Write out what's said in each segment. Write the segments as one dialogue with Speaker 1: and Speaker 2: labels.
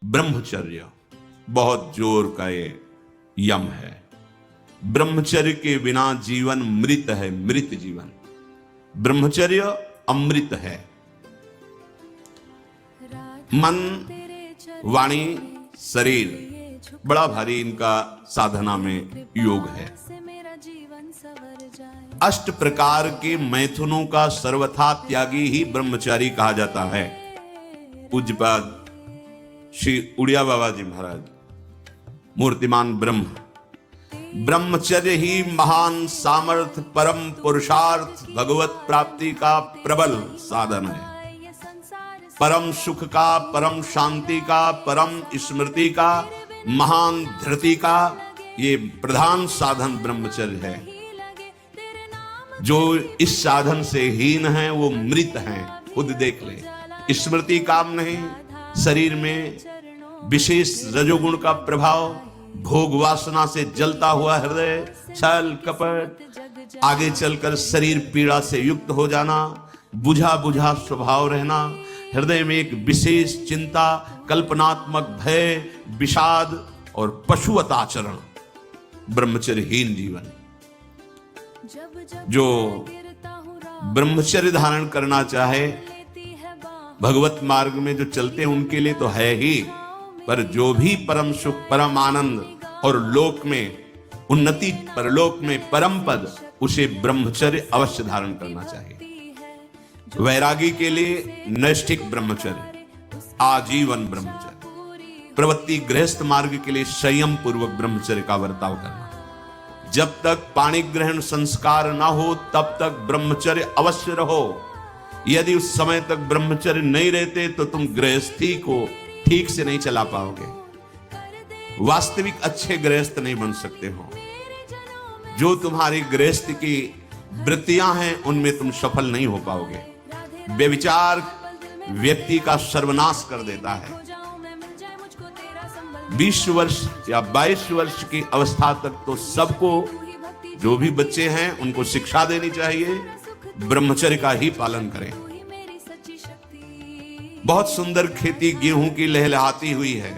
Speaker 1: ब्रह्मचर्य बहुत जोर का ये यम है। ब्रह्मचर्य के बिना जीवन मृत है, मृत जीवन। ब्रह्मचर्य अमृत है। मन, वाणी, शरीर बड़ा भारी इनका साधना में योग है। अष्ट प्रकार के मैथुनों का सर्वथा त्यागी ही ब्रह्मचारी कहा जाता है। पूज्यपाद श्री उड़िया बाबा जी महाराज, मूर्तिमान ब्रह्म, ब्रह्मचर्य ही महान सामर्थ्य, परम पुरुषार्थ, भगवत प्राप्ति का प्रबल साधन है। परम सुख का, परम शांति का, परम स्मृति का, महान धृति का ये प्रधान साधन ब्रह्मचर्य है। जो इस साधन से हीन है वो मृत हैं, खुद देख ले। स्मृति काम नहीं, शरीर में विशेष रजोगुण का प्रभाव, भोग वासना से जलता हुआ हृदय, छल कपट, आगे चलकर शरीर पीड़ा से युक्त हो जाना, बुझा बुझा स्वभाव रहना, हृदय में एक विशेष चिंता, कल्पनात्मक भय, विषाद और पशुवत आचरण, ब्रह्मचर्यहीन जीवन। जो ब्रह्मचर्य धारण करना चाहे, भगवत मार्ग में जो चलते हैं उनके लिए तो है ही, पर जो भी परम सुख, परम आनंद और लोक में उन्नति, परलोक में परम पद, उसे ब्रह्मचर्य अवश्य धारण करना चाहिए। वैरागी के लिए नैष्ठिक ब्रह्मचर्य, आजीवन ब्रह्मचर्य। प्रवृत्ति गृहस्थ मार्ग के लिए संयम पूर्वक ब्रह्मचर्य का बर्ताव करना। जब तक पाणी ग्रहण संस्कार ना हो तब तक ब्रह्मचर्य अवश्य रहो। यदि उस समय तक ब्रह्मचर्य नहीं रहते तो तुम गृहस्थी को ठीक से नहीं चला पाओगे, वास्तविक अच्छे गृहस्थ नहीं बन सकते हो। जो तुम्हारी गृहस्थ की वृत्तियां हैं उनमें तुम सफल नहीं हो पाओगे। व्यभिचार व्यक्ति का सर्वनाश कर देता है। 20 वर्ष या 22 वर्ष की अवस्था तक तो सबको, जो भी बच्चे हैं उनको शिक्षा देनी चाहिए, ब्रह्मचर्य का ही पालन करें। बहुत सुंदर खेती गेहूं की लहलहाती हुई है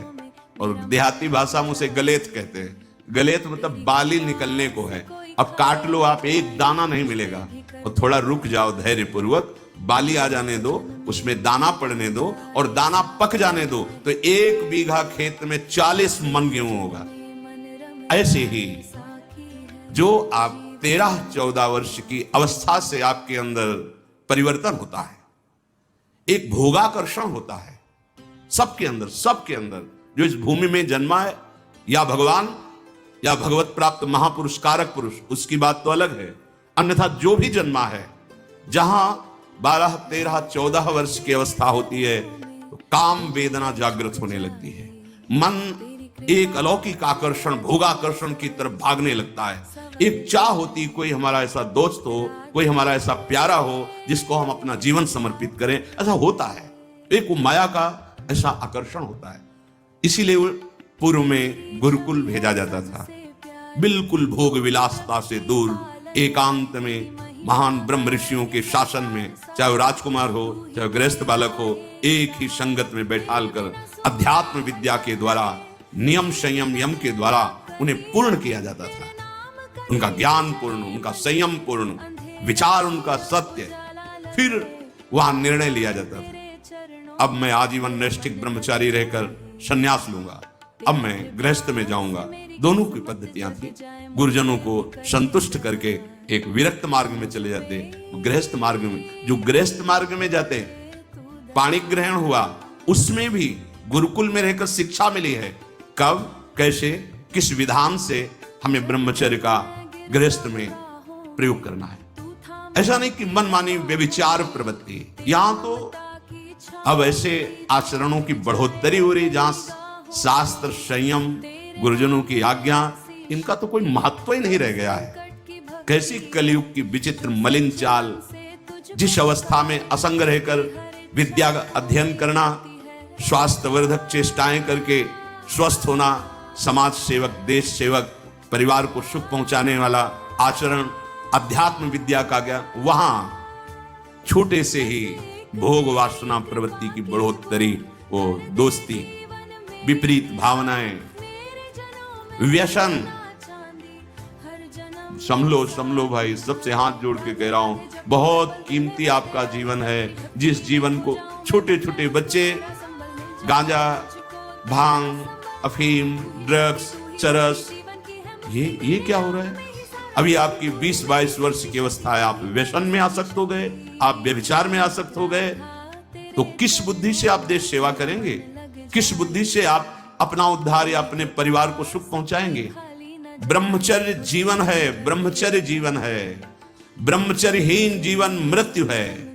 Speaker 1: और देहाती भाषा में उसे गलेत कहते हैं। गलेत मतलब बाली निकलने को है। अब काट लो आप, एक दाना नहीं मिलेगा, और थोड़ा रुक जाओ धैर्य पूर्वक, बाली आ जाने दो, उसमें दाना पड़ने दो और दाना पक जाने दो, तो 1 बीघा खेत में 40 मन गेहूं होगा। ऐसे ही जो आप 13-14 वर्ष की अवस्था से आपके अंदर परिवर्तन होता है, एक भोगाकर्षण होता है सबके अंदर जो इस भूमि में जन्मा है, या भगवान या भगवत प्राप्त महापुरुष कारक पुरुष, उसकी बात तो अलग है। अन्यथा जो भी जन्मा है, जहां 12, 13, 14 वर्ष की अवस्था होती है तो काम वेदना जागृत होने लगती है। मन एक अलौकिक आकर्षण, भोगाकर्षण की तरफ भागने लगता है। एक चाह होती, कोई हमारा ऐसा दोस्त हो, कोई हमारा ऐसा प्यारा हो जिसको हम अपना जीवन समर्पित करें। ऐसा होता है, एक माया का ऐसा आकर्षण होता है। इसीलिए पूर्व में गुरुकुल भेजा जाता था, बिल्कुल भोग विलासता से दूर, एकांत में महान ब्रह्म ऋषियों के शासन में, चाहे वो राजकुमार हो चाहे गृहस्थ बालक हो, एक ही संगत में बैठाल कर अध्यात्म विद्या के द्वारा, नियम संयम यम के द्वारा उन्हें पूर्ण किया जाता था। उनका ज्ञान पूर्ण, उनका संयम पूर्ण, विचार उनका सत्य, फिर वहां निर्णय लिया जाता था। अब मैं आजीवन नैष्ठिक ब्रह्मचारी रहकर संन्यास लूंगा, अब मैं गृहस्थ में जाऊंगा। दोनों की पद्धतियां थी। गुरुजनों को संतुष्ट करके एक विरक्त मार्ग में चले जाते, गृहस्थ मार्ग में। जो गृहस्थ मार्ग में जाते, पाणी ग्रहण हुआ, उसमें भी गुरुकुल में रहकर शिक्षा मिली है, कब, कैसे, किस विधान से हमें ब्रह्मचर्य का गृहस्थ में प्रयोग करना है। ऐसा नहीं कि मनमानी व्यभिचार प्रवृत्ति। यहां तो अब ऐसे आचरणों की बढ़ोतरी हो रही जहां शास्त्र, संयम, गुरुजनों की आज्ञा, इनका तो कोई महत्व ही नहीं रह गया है। कैसी कलयुग की विचित्र मलिन चाल। जिस अवस्था में असंग रहकर विद्या अध्ययन करना, स्वास्थ्यवर्धक चेष्टाएं करके स्वस्थ होना, समाज सेवक, देश सेवक, परिवार को सुख पहुंचाने वाला आचरण, अध्यात्म विद्या का ज्ञान, वहां छोटे से ही भोग वासना प्रवृत्ति की बढ़ोतरी, वो दोस्ती, विपरीत भावनाएं, व्यसन। संभलो भाई, सबसे हाथ जोड़ के कह रहा हूं, बहुत कीमती आपका जीवन है। जिस जीवन को छोटे छोटे बच्चे गांजा, भांग, अफीम, ड्रग्स, चरस, ये क्या हो रहा है? अभी आपकी 20-22 वर्ष की अवस्था है, आप व्यसन में आसक्त हो गए, आप व्यभिचार में आसक्त हो गए, तो किस बुद्धि से आप देश सेवा करेंगे? किस बुद्धि से आप अपना उद्धार या अपने परिवार को सुख पहुंचाएंगे? ब्रह्मचर्य जीवन है, ब्रह्मचर्य जीवन है। ब्रह्मचर्यहीन जीवन मृत्यु है।